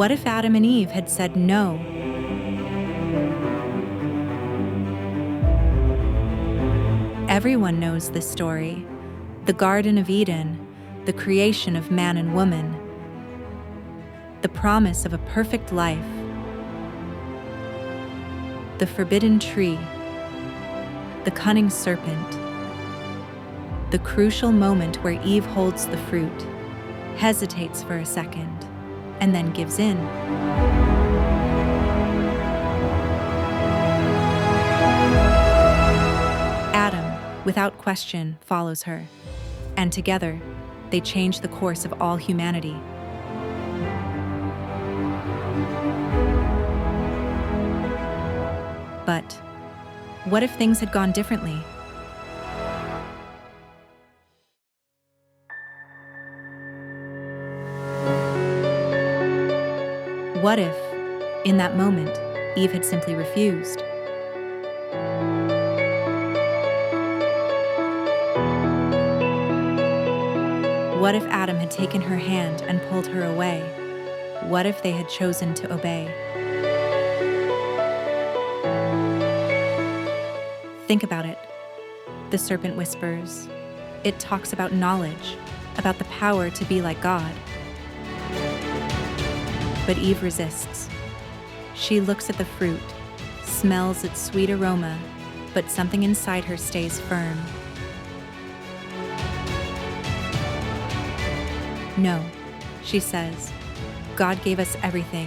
What if Adam and Eve had said no? Everyone knows this story. The Garden of Eden, the creation of man and woman, the promise of a perfect life, the forbidden tree, the cunning serpent, the crucial moment where Eve holds the fruit, hesitates for a second, and then gives in. Adam, without question, follows her, and together, they change the course of all humanity. But what if things had gone differently? What if, in that moment, Eve had simply refused? What if Adam had taken her hand and pulled her away? What if they had chosen to obey? Think about it. The serpent whispers. It talks about knowledge, about the power to be like God. But Eve resists. She looks at the fruit, smells its sweet aroma, but something inside her stays firm. No, she says. God gave us everything.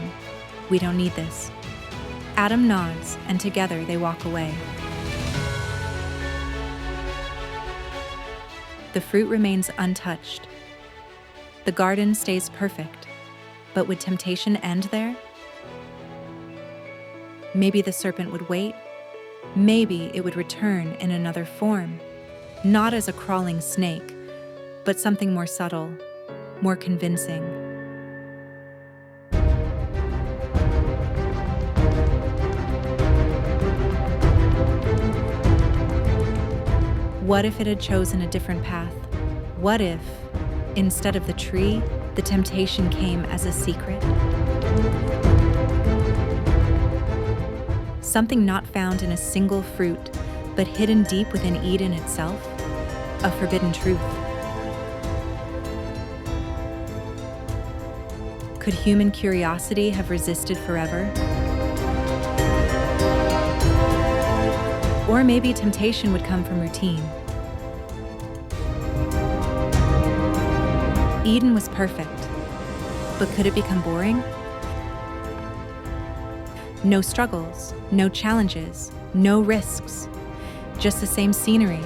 We don't need this. Adam nods, and together they walk away. The fruit remains untouched. The garden stays perfect. But would temptation end there? Maybe the serpent would wait. Maybe it would return in another form, not as a crawling snake, but something more subtle, more convincing. What if it had chosen a different path? What if, instead of the tree, the temptation came as a secret? Something not found in a single fruit, but hidden deep within Eden itself, a forbidden truth. Could human curiosity have resisted forever? Or maybe temptation would come from routine. Eden was perfect, but could it become boring? No struggles, no challenges, no risks. Just the same scenery,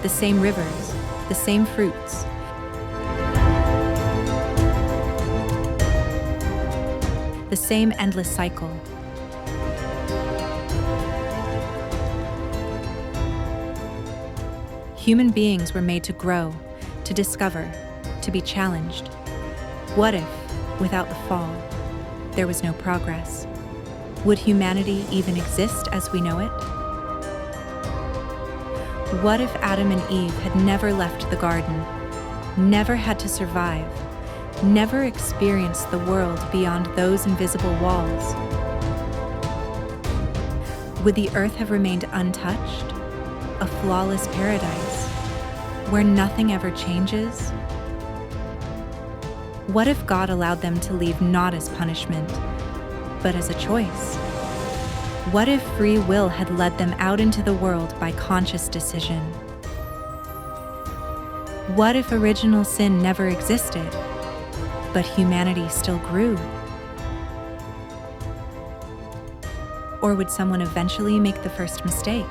the same rivers, the same fruits. The same endless cycle. Human beings were made to grow, to discover, to be challenged. What if, without the fall, there was no progress? Would humanity even exist as we know it? What if Adam and Eve had never left the garden, never had to survive, never experienced the world beyond those invisible walls? Would the earth have remained untouched, a flawless paradise, where nothing ever changes? What if God allowed them to leave not as punishment, but as a choice? What if free will had led them out into the world by conscious decision? What if original sin never existed, but humanity still grew? Or would someone eventually make the first mistake?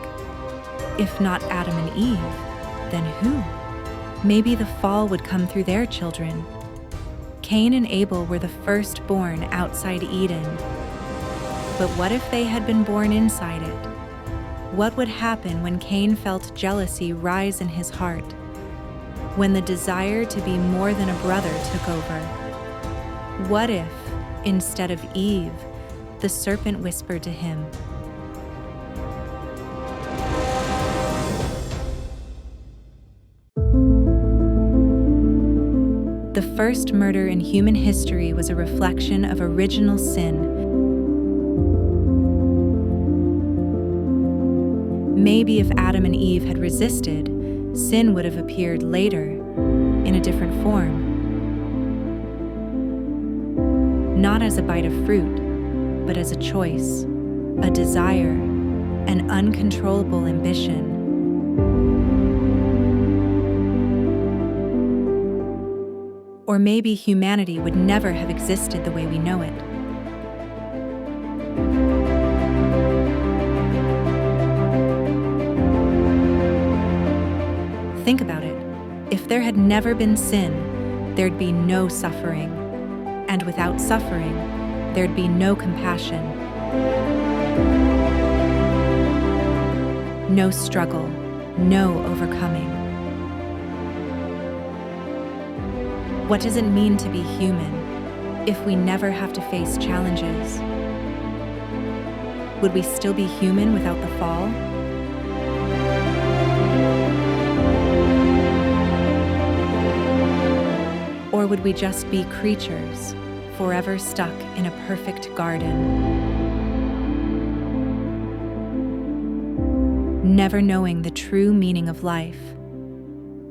If not Adam and Eve, then who? Maybe the fall would come through their children. Cain and Abel were the firstborn outside Eden. But what if they had been born inside it? What would happen when Cain felt jealousy rise in his heart? When the desire to be more than a brother took over? What if, instead of Eve, the serpent whispered to him, The first murder in human history was a reflection of original sin. Maybe if Adam and Eve had resisted, sin would have appeared later, in a different form. Not as a bite of fruit, but as a choice, a desire, an uncontrollable ambition. Or maybe humanity would never have existed the way we know it. Think about it. If there had never been sin, there'd be no suffering. And without suffering, there'd be no compassion. No struggle, no overcoming. What does it mean to be human if we never have to face challenges? Would we still be human without the fall? Or would we just be creatures, forever stuck in a perfect garden? Never knowing the true meaning of life.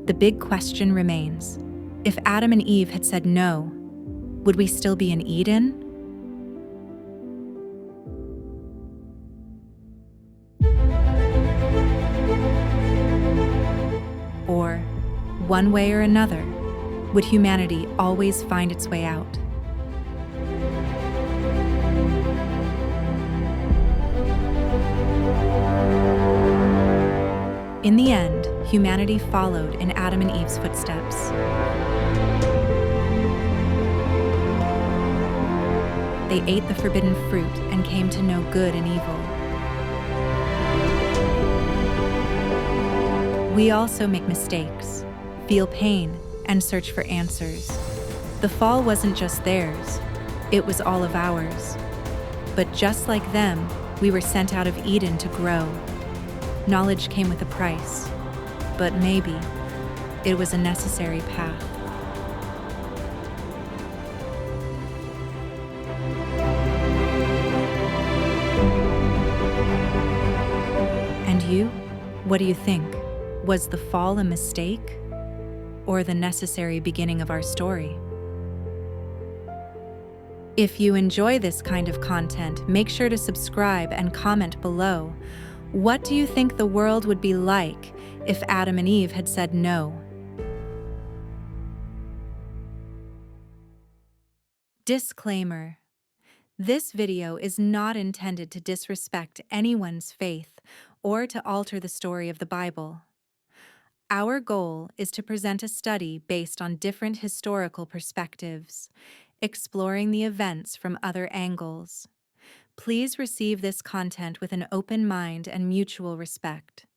The big question remains, if Adam and Eve had said no, would we still be in Eden? Or, one way or another, would humanity always find its way out? In the end, humanity followed in Adam and Eve's footsteps. They ate the forbidden fruit and came to know good and evil. We also make mistakes, feel pain, and search for answers. The fall wasn't just theirs, it was all of ours. But just like them, we were sent out of Eden to grow. Knowledge came with a price, but maybe it was a necessary path. And you? What do you think? Was the fall a mistake? Or the necessary beginning of our story? If you enjoy this kind of content, make sure to subscribe and comment below. What do you think the world would be like if Adam and Eve had said no? Disclaimer: this video is not intended to disrespect anyone's faith or to alter the story of the Bible. Our goal is to present a study based on different historical perspectives, exploring the events from other angles. Please receive this content with an open mind and mutual respect.